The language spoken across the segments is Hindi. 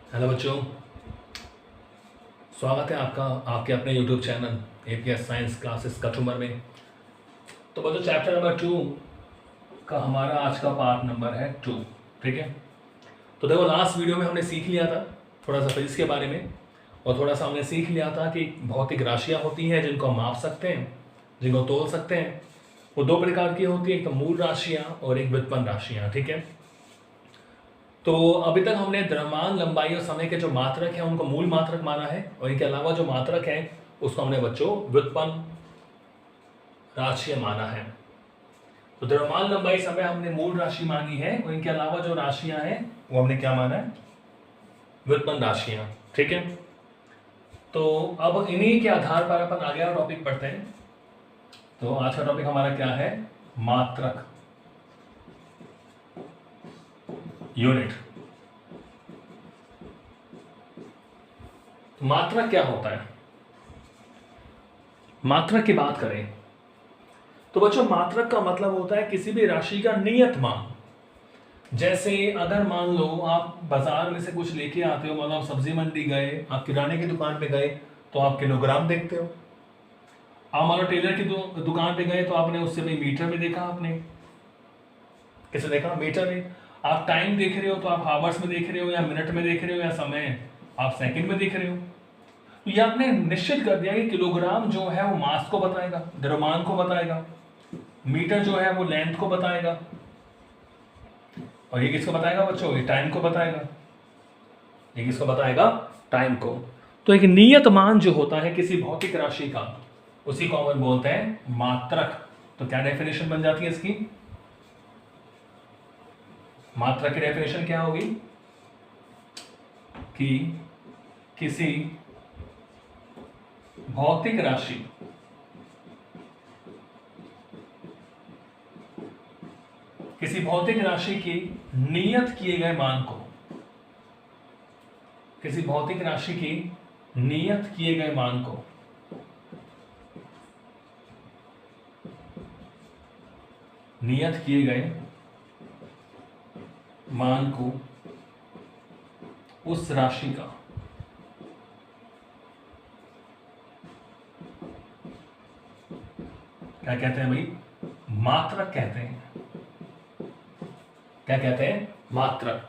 हेलो बच्चों, स्वागत है आपका आपके अपने YouTube channel APS science classes customer में। तो बच्चों चैप्टर नंबर 2 का हमारा आज का पार्ट नंबर है 2। ठीक है, तो देखो लास्ट वीडियो में हमने सीख लिया था थोड़ा सा फिजिक्स के बारे में, और थोड़ा सा हमने सीख लिया था कि भौतिक राशियाँ होती हैं जिनको हम माप सकते हैं, जिनको तोल सकते हैं। वो दो प्रकार की होती है, एक तो मूल राशियाँ और एक व्युत्पन्न राशियाँ। ठीक है, तो अभी तक हमने द्रव्यमान, लंबाई और समय के जो मात्रक हैं उनको मूल मात्रक माना है, और इनके अलावा जो मात्रक हैं उसको हमने बच्चों व्युत्पन्न राशियां माना है। तो द्रव्यमान, लंबाई, समय हमने मूल राशि मानी है, और इनके अलावा जो राशियां हैं वो हमने क्या माना है? व्युत्पन्न राशियां। ठीक है, तो अब इन्हीं के आधार पर अपन आगे और टॉपिक पढ़ते हैं। तो आज का टॉपिक हमारा क्या है? मात्रक, यूनिट। तो मात्रक क्या होता है? मात्रक की बात करें तो बच्चों मात्रक का मतलब होता है किसी भी राशि का नियत मान। जैसे अगर मान लो आप बाजार में से कुछ लेके आते हो, मान लो आप सब्जी मंडी गए, आप किराने की दुकान पे गए तो आप किलोग्राम देखते हो। आप मान लो टेलर की दुकान पे गए तो आपने उससे भाई मीटर में देखा, आपने किसे देखा? मीटर में। आप टाइम देख रहे हो तो आप हावर्स में देख रहे हो, या मिनट में देख रहे हो, या समय आप सेकंड में देख रहे हो। तो ये आपने निश्चित कर दिया कि किलोग्राम जो है वो मास को बताएगा, द्रव्यमान को बताएगा, मीटर जो है वो लेंथ को बताएगा, और ये किसको बताएगा बच्चों? ये टाइम को बताएगा। ये किसको बताएगा? टाइम को। तो एक नियत मान जो होता है किसी भौतिक राशि का, उसी को हम बोलते हैं मात्रक। तो क्या डेफिनेशन बन जाती है इसकी? मात्रक की डेफिनेशन क्या होगी? कि किसी भौतिक राशि के नियत किए गए मान को, किसी भौतिक राशि की नियत किए गए मान को नियत किए गए मान को उस राशि का क्या कहते हैं भाई? मात्रक कहते हैं। क्या कहते हैं? मात्रक।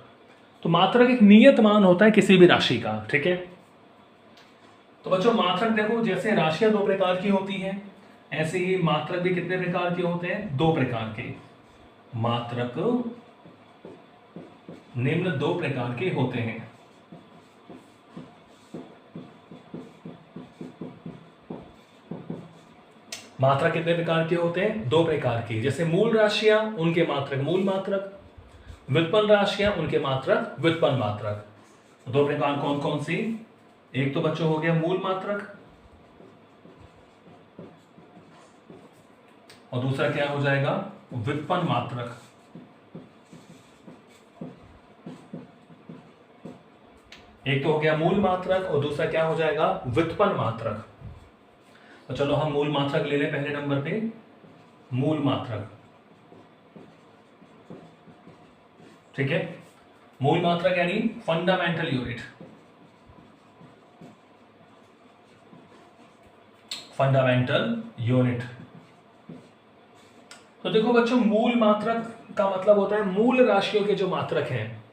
तो मात्रक एक नियत मान होता है किसी भी राशि का। ठीक है, तो बच्चों मात्रक देखो, जैसे राशियां दो प्रकार की होती हैं, ऐसे ही मात्रक भी कितने प्रकार के होते हैं? दो प्रकार के। मात्रक निम्न दो प्रकार के होते हैं। मात्रक कितने प्रकार के होते हैं? दो प्रकार की। जैसे मूल राशियां, उनके मात्रक मूल मात्रक, व्युत्पन्न राशियां, उनके मात्रक व्युत्पन्न मात्रक। दो प्रकार कौन कौन सी? एक तो बच्चों हो गया मूल मात्रक, और दूसरा क्या हो जाएगा? व्युत्पन्न मात्रक। एक तो हो गया मूल मात्रक और दूसरा क्या हो जाएगा? व्युत्पन्न मात्रक। तो चलो हम मूल मात्रक ले लें पहले नंबर पे। मूल मात्रक, ठीक है। मूल मात्रक यानी फंडामेंटल यूनिट। Fundamental unit. तो देखो बच्चों, मूल मात्रक का मतलब होता है मूल राशियों के जो मात्रक हैं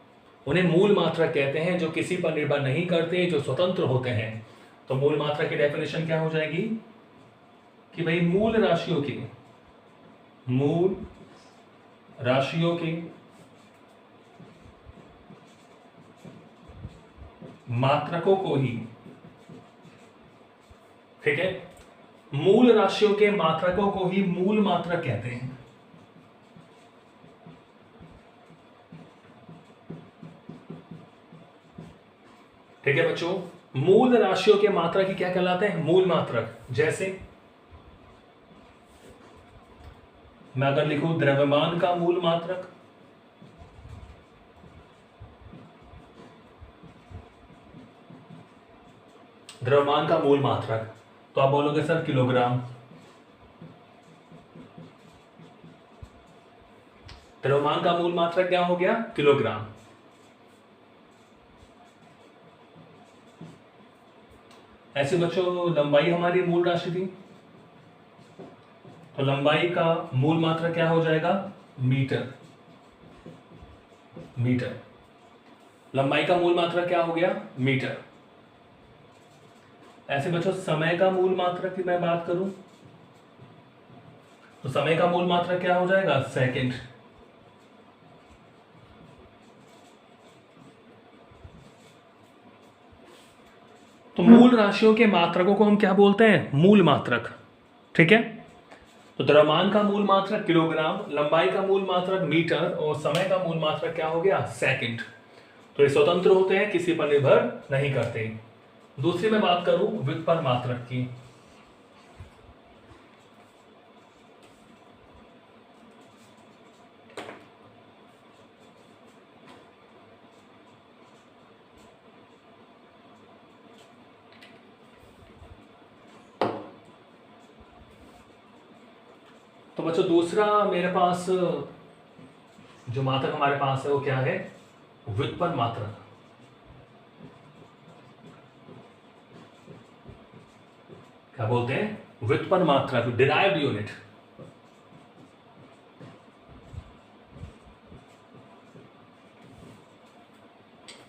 उन्हें मूल मात्रक कहते हैं, जो किसी पर निर्भर नहीं करते, जो स्वतंत्र होते हैं। तो मूल मात्रक की डेफिनेशन क्या हो जाएगी? कि भाई मूल राशियों के मात्रकों को ही, ठीक है, मूल राशियों के मात्रकों को ही मूल मात्रक कहते हैं। ठीक है बच्चों, मूल राशियों के मात्रक ही क्या कहलाते हैं? मूल मात्रक। जैसे मैं अगर लिखूं द्रव्यमान का मूल मात्रक, द्रव्यमान का मूल मात्रक, तो आप बोलोगे सर किलोग्राम। द्रव्यमान का मूल मात्रक क्या हो गया? किलोग्राम। ऐसे बच्चों लंबाई हमारी मूल राशि थी, तो लंबाई का मूल मात्रा क्या हो जाएगा? मीटर। मीटर, लंबाई का मूल मात्रा क्या हो गया? मीटर। ऐसे बच्चों समय का मूल मात्रा की मैं बात करूं तो समय का मूल मात्रा क्या हो जाएगा? सेकंड। तो मूल राशियों के मात्रकों को हम क्या बोलते हैं? मूल मात्रक। ठीक है, तो द्रव्यमान का मूल मात्रक किलोग्राम, लंबाई का मूल मात्रक मीटर और समय का मूल मात्रक क्या हो गया? सेकंड। तो ये स्वतंत्र होते हैं, किसी पर निर्भर नहीं करते। दूसरी मैं बात करूं व्युत्पन्न मात्रक की, तो बच्चों दूसरा मेरे पास जो मात्रक हमारे पास है वो क्या है? व्युत्पन्न मात्रक। क्या बोलते हैं? व्युत्पन्न मात्रक, डिराइव्ड यूनिट।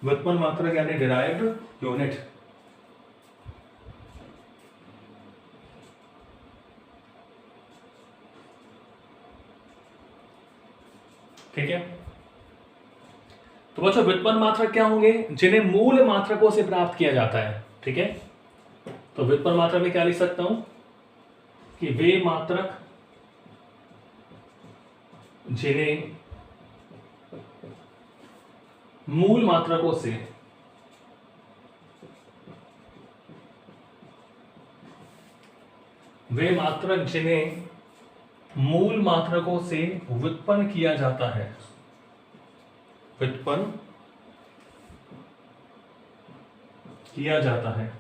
व्युत्पन्न मात्रक यानी डिराइव्ड यूनिट। ठीक है, तो बच्चों व्युत्पन्न मात्रक क्या होंगे? जिन्हें मूल मात्रकों से प्राप्त किया जाता है। ठीक है, तो व्युत्पन्न मात्रक में क्या लिख सकता हूं कि वे मात्रक जिन्हें मूल मात्रकों से वे मात्रक जिन्हें मूल मात्रकों से व्युत्पन्न किया जाता है, व्युत्पन्न किया जाता है।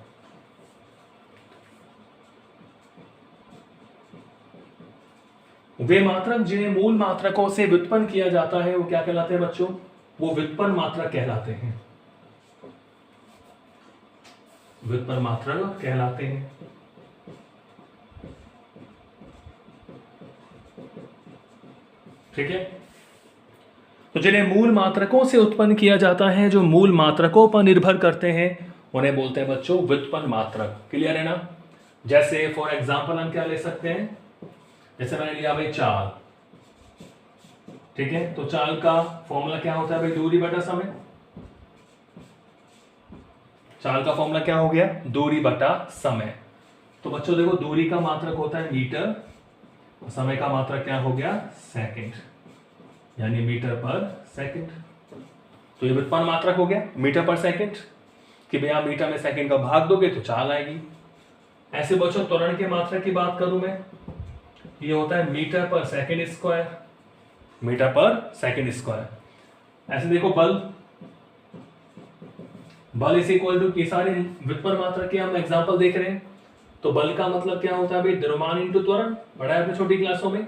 वे मात्रक जिन्हें मूल मात्रकों से व्युत्पन्न किया जाता है वो क्या कहलाते हैं बच्चों? वो व्युत्पन्न मात्रक कहलाते हैं। व्युत्पन्न मात्रक कहलाते हैं। ठीक है, तो जिन्हें मूल मात्रकों से उत्पन्न किया जाता है, जो मूल मात्रकों पर निर्भर करते हैं, उन्हें बोलते हैं बच्चों व्युत्पन्न मात्रक। क्लियर है ना? जैसे फॉर एग्जांपल हम क्या ले सकते हैं? जैसे मैंने लिया भाई चाल। ठीक है, तो चाल का फॉर्मूला क्या होता है भाई? दूरी बटा समय। चाल का फॉर्मूला क्या हो गया? दूरी बटा समय। तो बच्चों देखो, दूरी का मात्रक होता है मीटर, समय का मात्रक क्या हो गया? सेकंड, यानी मीटर पर सेकंड। तो ये व्युत्पन्न मात्रक हो गया मीटर पर सेकंड, कि भैया मीटर में सेकंड का भाग दोगे तो चाल आएगी। ऐसे बच्चों त्वरण के मात्रक की बात करूं मैं, ये होता है मीटर पर सेकंड स्क्वायर। मीटर पर सेकंड स्क्वायर। ऐसे देखो बल इज इक्वल टू, सारे व्युत्पन्न मात्रक के हम एग्जांपल देख रहे हैं। तो बल का मतलब क्या होता है भाई? द्रव्यमान इंटू त्वरण। पढ़ा है आपने छोटी क्लासों में।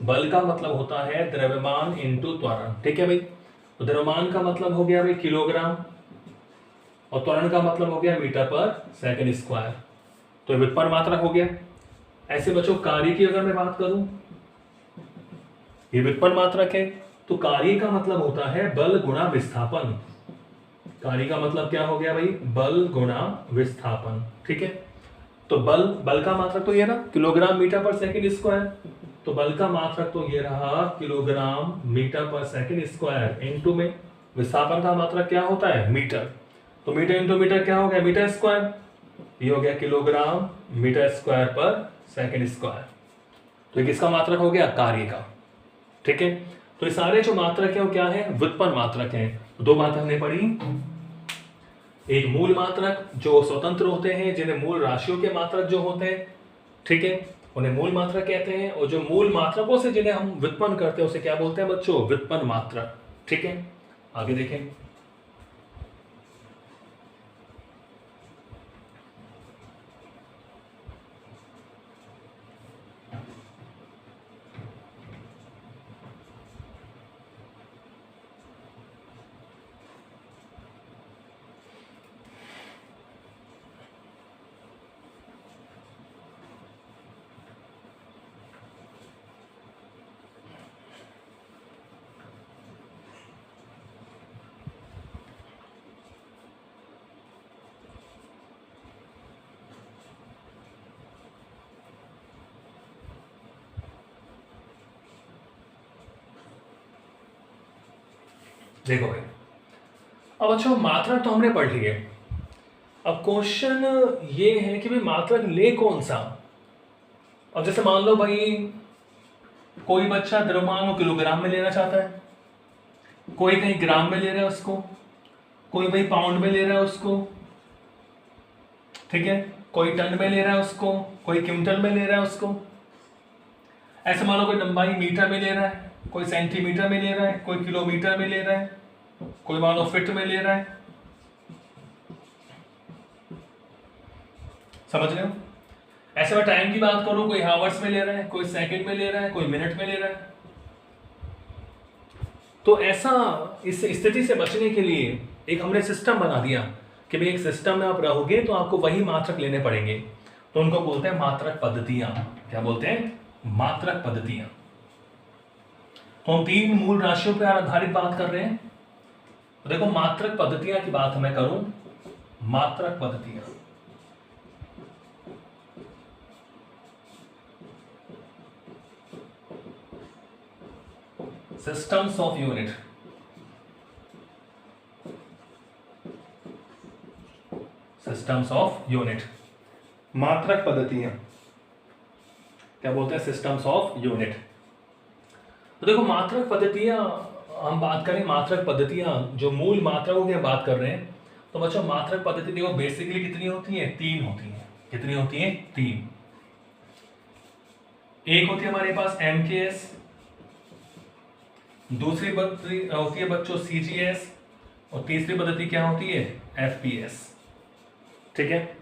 बल का मतलब होता है द्रव्यमान इंटू त्वरण। ठीक है भाई, तो द्रव्यमान का मतलब हो गया भाई किलोग्राम और त्वरण का मतलब हो गया मीटर पर सेकंड स्क्वायर। तो व्युत्पन्न मात्रक हो गया। ऐसे बच्चों कार्य की अगर मैं बात करूं, ये व्युत्पन्न मात्रक है, तो कार्य का मतलब होता है बल गुणा विस्थापन। कार्य का मतलब क्या हो गया भाई? बल गुणा विस्थापन। ठीक है, तो बल का मात्रक तो ये रहा किलोग्राम मीटर पर सेकंड स्क्वायर। तो बल का मात्रक तो ये रहा किलोग्राम मीटर पर सेकंड स्क्वायर। इनटू में विस्थापन का मात्रक क्या होता है? मीटर। तो मीटर इंटू मीटर क्या हो गया? Metre square. ये हो गया किलोग्राम मीटर स्क्वायर पर सेकंड स्क्वायर। तो ये किसका मात्रक हो गया? कार्य का। ठीक है, तो ये सारे जो मात्रक है वो क्या है? व्युत्पन्न मात्रक है। दो बातें हमने पढ़ी, एक मूल मात्रक जो स्वतंत्र होते हैं, जिन्हें मूल राशियों के मात्रक जो होते हैं, ठीक है, उन्हें मूल मात्रक कहते हैं। और जो मूल मात्रकों से जिन्हें हम व्युत्पन्न करते हैं उसे क्या बोलते हैं बच्चों? व्युत्पन्न मात्रक। ठीक है, आगे देखें। देखो भाई, अब अच्छा मात्रक तो हमने पढ़ लिए। अब क्वेश्चन ये है कि भाई मात्रक ले कौन सा। अब जैसे मान लो भाई कोई बच्चा द्रव्यमान को किलोग्राम में लेना चाहता है, कोई कहीं ग्राम में ले रहा है उसको, कोई भाई पाउंड में ले रहा है उसको, ठीक है, कोई टन में ले रहा है उसको, कोई क्विंटल में ले रहा है उसको। ऐसे मान लो कोई लंबाई मीटर में ले रहा है, कोई सेंटीमीटर में ले रहा है, कोई किलोमीटर में ले रहा है, कोई मान लो फीट में ले रहा है। समझ रहे हो? ऐसे में टाइम की बात करूं, कोई हावर्स में ले रहा है, कोई सेकंड में ले रहा है, कोई मिनट में ले रहा है। तो ऐसा इस स्थिति से बचने के लिए एक हमने सिस्टम बना दिया कि भाई एक सिस्टम में आप रहोगे तो आपको वही मात्रक लेने पड़ेंगे। तो उनको बोलते हैं मात्रक पद्धतियां। क्या बोलते हैं? मात्रक पद्धतियां। तो हम 3 मूल राशियों पर आधारित बात कर रहे हैं। तो देखो मात्रक पद्धतियां की बात मैं करूं, मात्रक पद्धतियां, systems of unit, systems of unit, मात्रक पद्धतियां। क्या बोलते हैं? Systems of unit. तो देखो मात्रक पद्धतियां, हम बात करें मात्रक पद्धतियां, जो मूल मात्रकों की बात कर रहे हैं। तो बच्चों मात्रक पद्धति देखो बेसिकली कितनी होती है? 3 होती है। कितनी होती है? 3। एक होती है हमारे पास MKS, दूसरी पद्धति होती है बच्चों CGS, और तीसरी पद्धति क्या होती है? FPS। ठीक है,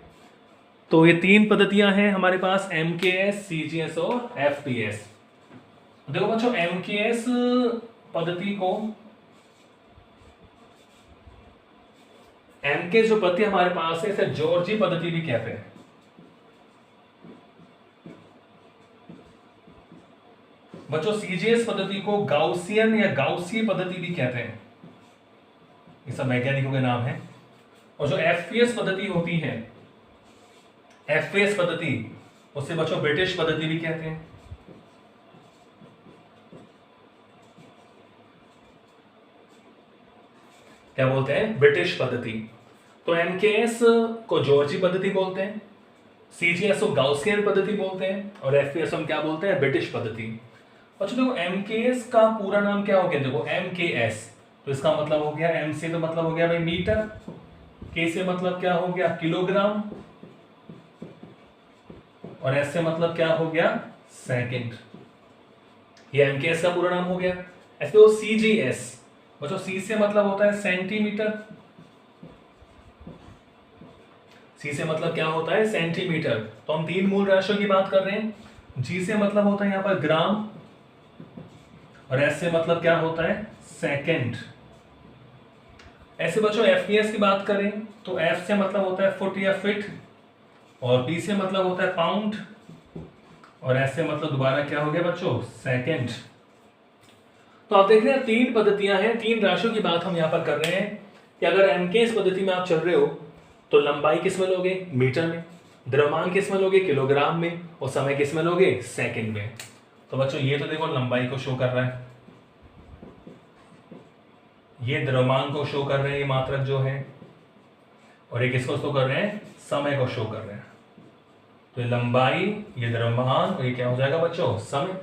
तो ये 3 पद्धतियां हैं हमारे पास, MKS, CGS और FPS। देखो बच्चों MKS पद्धति को, MKS जो पद्धति हमारे पास है इसे जॉर्जी पद्धति भी कहते हैं। बच्चों CGS पद्धति को गाउसियन या गाउसीय पद्धति भी कहते हैं। ये सब वैज्ञानिकों के नाम है। और जो FPS पद्धति होती है, FPS पद्धति, उसे बच्चों ब्रिटिश पद्धति भी कहते हैं। क्या बोलते हैं? ब्रिटिश पद्धति। तो MKS को जॉर्जी पद्धति बोलते हैं, CGS को गाउसियन पद्धति बोलते हैं, और FPS हम क्या बोलते हैं? ब्रिटिश पद्धति। अच्छा देखो MKS का पूरा नाम क्या हो गया? देखो MKS, तो इसका मतलब हो गया, M से तो मतलब हो गया भाई मीटर, K से मतलब क्या हो गया? किलोग्राम, और S से मतलब क्या हो गया? सेकंड। ये MKS का पूरा नाम हो गया। ऐसे वो CGS, बच्चों C से मतलब होता है सेंटीमीटर, C से मतलब क्या होता है? सेंटीमीटर। तो हम 3 मूल राशियों की बात कर रहे हैं। G से मतलब होता है यहां पर ग्राम, और S से मतलब क्या होता है? सेकंड। ऐसे बच्चों FPS की बात करें तो F से मतलब होता है फुट या फीट, और P से मतलब होता है पाउंड, और S से मतलब दोबारा क्या हो गया बच्चों? सेकंड। तो आप देख रहे हैं 3 पद्धतियां हैं, 3 राशियों की बात हम यहां पर कर रहे हैं कि अगर MKS पद्धति में आप चल रहे हो तो लंबाई किस में लोगे? मीटर में। द्रव्यमान किस में लोगे? किलोग्राम में। और समय किस में लोगे? सेकंड में। तो बच्चों ये तो देखो लंबाई को शो कर रहा है, ये द्रव्यमान को शो कर रहे हैं ये मात्रक जो है, और ये किसको शो कर रहे हैं? समय को शो कर रहे हैं। तो ये लंबाई, ये द्रव्यमान, और ये क्या हो जाएगा बच्चों? समय।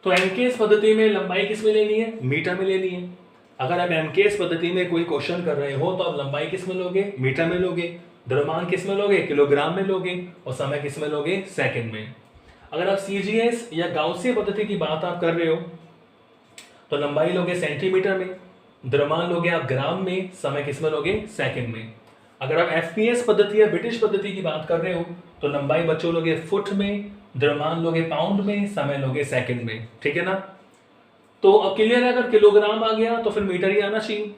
तो MKS पद्धति में लंबाई किस में लेनी है? मीटर में लेनी है। अगर आप MKS पद्धति में कोई क्वेश्चन कर रहे हो तो आप लंबाई किस में लोगे? मीटर में लोगे। द्रव्यमान किस में लोगे? किलोग्राम में लोगे। और समय किस में लोगे? सेकंड में। अगर आप CGS या गाउसीय पद्धति की बात आप कर रहे हो तो लंबाई लोगे सेंटीमीटर में, द्रव्यमान लोगे आप ग्राम में, समय किस में लोगे? सेकंड में। अगर आप FPS पद्धति या ब्रिटिश पद्धति की बात कर रहे हो तो लंबाई बच्चों लोगे फुट में, द्रव्यमान लोगे पाउंड में, समय लोगे सेकंड में। ठीक है ना? तो अब क्लियर है, अगर किलोग्राम आ गया तो फिर मीटर ही आना चाहिए,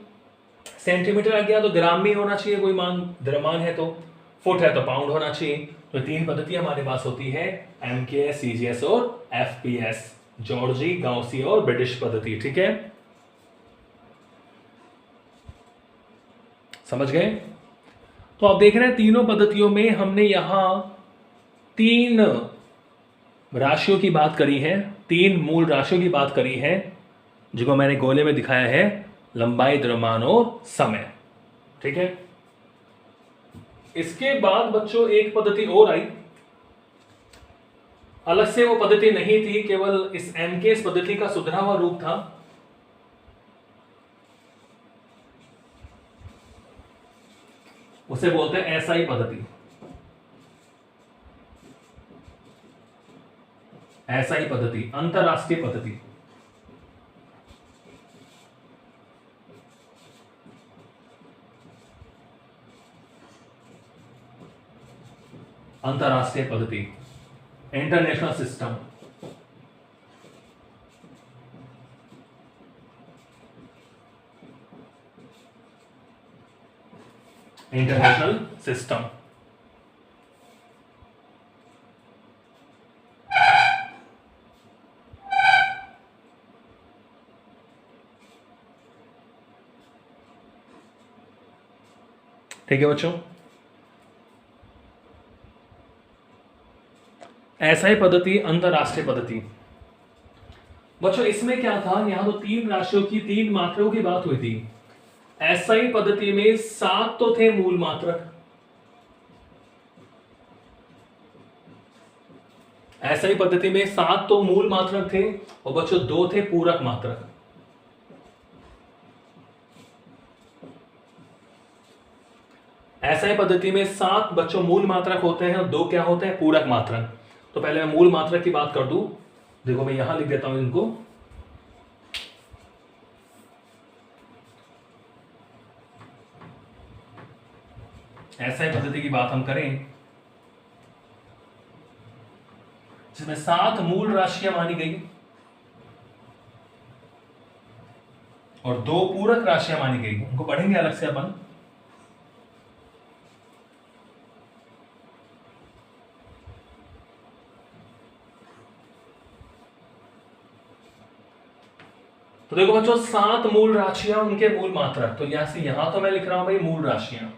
सेंटीमीटर आ गया तो ग्राम में होना चाहिए कोई मान, द्रव्यमान है तो, फुट है तो पाउंड होना चाहिए। तो 3 पद्धति हमारे पास होती है, MKS, CGS और FPS, जॉर्जी, गाउसी और ब्रिटिश पद्धति। ठीक है, समझ गए? तो आप देख रहे हैं तीनों पद्धतियों में हमने यहां 3 राशियों की बात करी है, 3 मूल राशियों की बात करी है, जिसको मैंने गोले में दिखाया है लंबाई, द्रव्यमान और समय। ठीक है, इसके बाद बच्चों एक पद्धति और आई, अलग से वो पद्धति नहीं थी, केवल इस एमकेएस पद्धति का सुधरा हुआ रूप था। उसे बोलते हैं एसआई पद्धति। एसआई पद्धति, अंतरराष्ट्रीय पद्धति। अंतरराष्ट्रीय पद्धति, इंटरनेशनल सिस्टम। International system. ठीक है बच्चों, एसआई पद्धति, अंतरराष्ट्रीय पद्धति। बच्चों इसमें क्या था, यहां तो 3 राशियों की 3 मात्राओं की बात हुई थी। एसआई पद्धति में 7 तो थे मूल मात्रक, एसआई पद्धति में 7 तो मूल मात्रक थे और बच्चों 2 थे पूरक मात्रक। एसआई पद्धति में 7 बच्चों मूल मात्रक होते हैं और 2 क्या होते हैं, पूरक मात्रक। तो पहले मैं मूल मात्रक की बात कर दूं, देखो मैं यहां लिख देता हूं इनको। एसआई पद्धति की बात हम करें जिसमें 7 मूल राशियां मानी गई और 2 पूरक राशियां मानी गई, उनको पढ़ेंगे अलग से अपन। तो देखो बच्चों 7 मूल राशियां, उनके मूल मात्रक। तो यहां से यहां तो मैं लिख रहा हूं भाई मूल राशियां,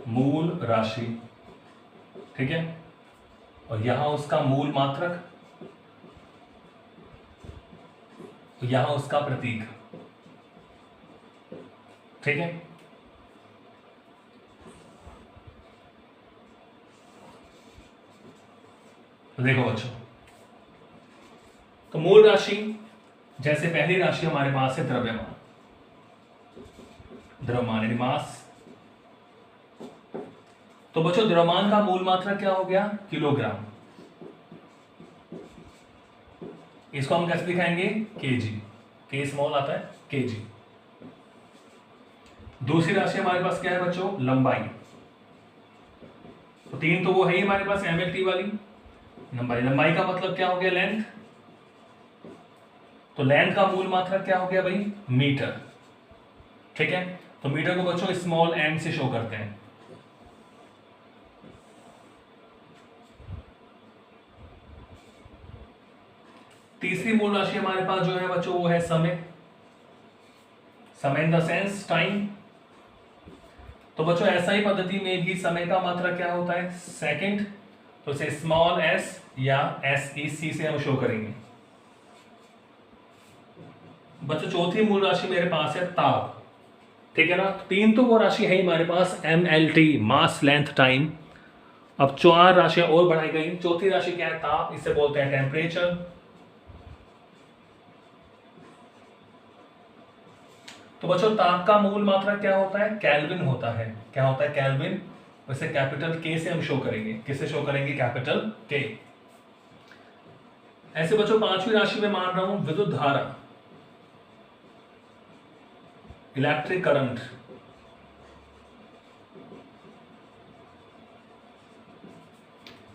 मूल राशि। ठीक है, और यहां उसका मूल मात्रक, यहां उसका प्रतीक। ठीक है, तो देखो बच्चों, तो मूल राशि, जैसे पहली राशि हमारे पास है द्रव्यमान, द्रव्यमान यानी मास। तो बच्चों द्रव्यमान का मूल मात्रक क्या हो गया, किलोग्राम। इसको हम कैसे दिखाएंगे, केजी, के स्मॉल आता है केजी। दूसरी राशि हमारे पास क्या है बच्चों, लंबाई। तो 3 तो वो है ही हमारे पास एमएलटी वाली लंबाई। लंबाई का मतलब क्या हो गया, लेंथ। तो लेंथ का मूल मात्रक क्या हो गया भाई, मीटर। ठीक है, तो मीटर को बच्चों स्मॉल एम से शो करते हैं। तीसरी मूल राशि हमारे पास जो है बच्चों वो है समय, समय इन द सेंस टाइम। तो बच्चों एसआई पद्धति में भी समय का मात्रक क्या होता है, सेकंड। तो इसे स्मॉल एस या एसईसी से हम शो करेंगे। बच्चों चौथी मूल राशि मेरे पास है ताप। ठीक है ना, 3 तो वो राशि है ही हमारे पास, एमएलटी, मास लेंथ टाइम। अब 4 राशियां और बढ़ाई गई। चौथी राशि क्या है, ताप, इसे बोलते हैं टेम्परेचर। तो बच्चों ताप का मूल मात्रक क्या होता है, केल्विन होता है। क्या होता है, केल्विन। वैसे कैपिटल के से हम शो करेंगे, किससे शो करेंगे, कैपिटल के। ऐसे बच्चों 5वीं राशि में मान रहा हूं विद्युत धारा, इलेक्ट्रिक करंट।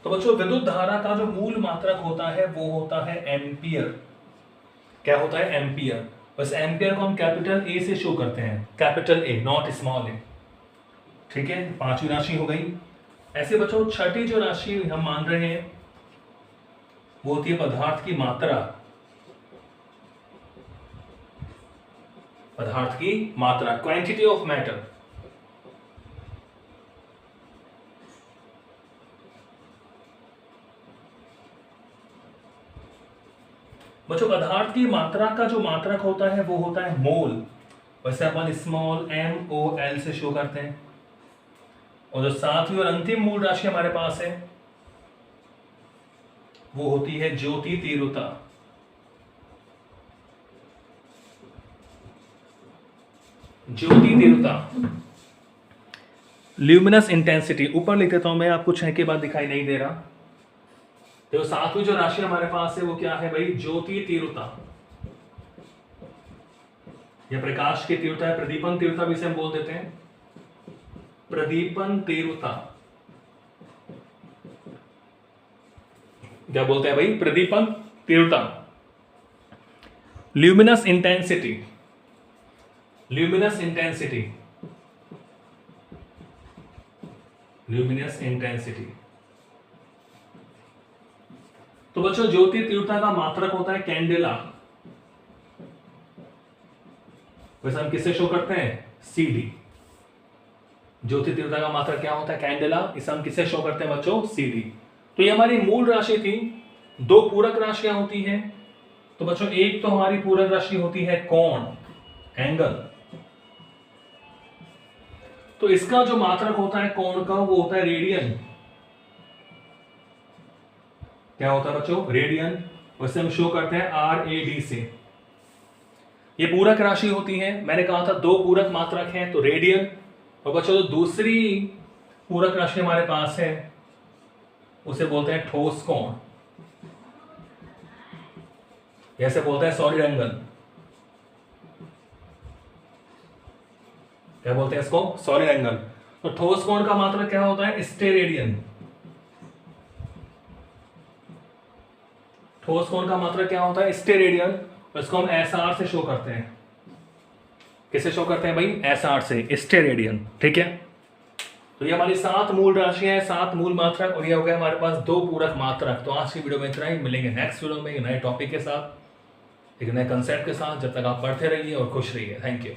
तो बच्चों विद्युत धारा का जो मूल मात्रक होता है वो होता है एम्पियर। क्या होता है, एम्पियर। बस एम्पियर को हम कैपिटल ए से शो करते हैं, कैपिटल ए, नॉट स्मॉल ए। ठीक है, 5वीं राशि हो गई। ऐसे बच्चों छठी जो राशि हम मान रहे हैं वो होती है पदार्थ की मात्रा, पदार्थ की मात्रा, क्वांटिटी ऑफ मैटर। बच्चों पदार्थ की मात्रा का जो मात्रक होता है वो होता है मोल, वैसे अपन स्मॉल MOL से शो करते हैं। और जो सातवीं और अंतिम मूल राशि हमारे पास है वो होती है ज्योति तीव्रता। ज्योति तीव्रता, ल्यूमिनस इंटेंसिटी, ऊपर लिख देता हूं मैं, आपको 6 के बाद दिखाई नहीं दे रहा। तो सातवीं जो राशि हमारे पास है वो क्या है भाई, ज्योति तीव्रता। यह प्रकाश की तीव्रता है, प्रदीपन तीव्रता भी इसे हम बोल देते हैं, प्रदीपन तीव्रता। क्या बोलते हैं भाई, प्रदीपन तीव्रता। Luminous intensity, luminous intensity, luminous intensity. तो बच्चों ज्योति तीव्रता का मात्रक होता है कैंडेला, वैसे हम किससे शो करते हैं, CD। ज्योति तीव्रता का मात्रक क्या होता है, कैंडेला, इसे हम किससे शो करते हैं बच्चों, CD। तो ये हमारी मूल राशि थी। 2 पूरक राशियां होती हैं। तो बच्चों एक तो हमारी पूरक राशि होती है कोण, एंगल। तो इसका जो मात्रक होता है कोण का वो होता है रेडियन। क्या होता है बच्चों, रेडियन। वैसे हम शो करते हैं RAD से। ये पूरक राशि होती है, मैंने कहा था 2 पूरक मात्रक हैं, तो रेडियन। और बच्चों जो दूसरी पूरक राशि हमारे पास है उसे बोलते हैं ठोस कोण, जैसे बोलते हैं सॉलिड एंगल। क्या बोलते हैं इसको, सॉलिड एंगल। तो ठोस कोण का मात्रक क्या होता है, स्टेरेडियन। ठोस कोण का मात्रक क्या होता है, स्टेरेडियन। इसको हम SR से शो करते हैं। किसे शो करते हैं भाई, SR से, स्टेरेडियन। ठीक है। तो ये हमारी 7 मूल राशियां हैं, 7 मूल मात्रक, और ये हो गया हमारे पास 2 पूरक मात्रक। तो आज की वीडियो में इतना ही, मिलेंगे नेक्स्ट वीडियो में एक नए टॉपिक के साथ, एक नए कंसेप्ट के साथ। जब तक आप पढ़ते रहिए और खुश रहिए। Thank you.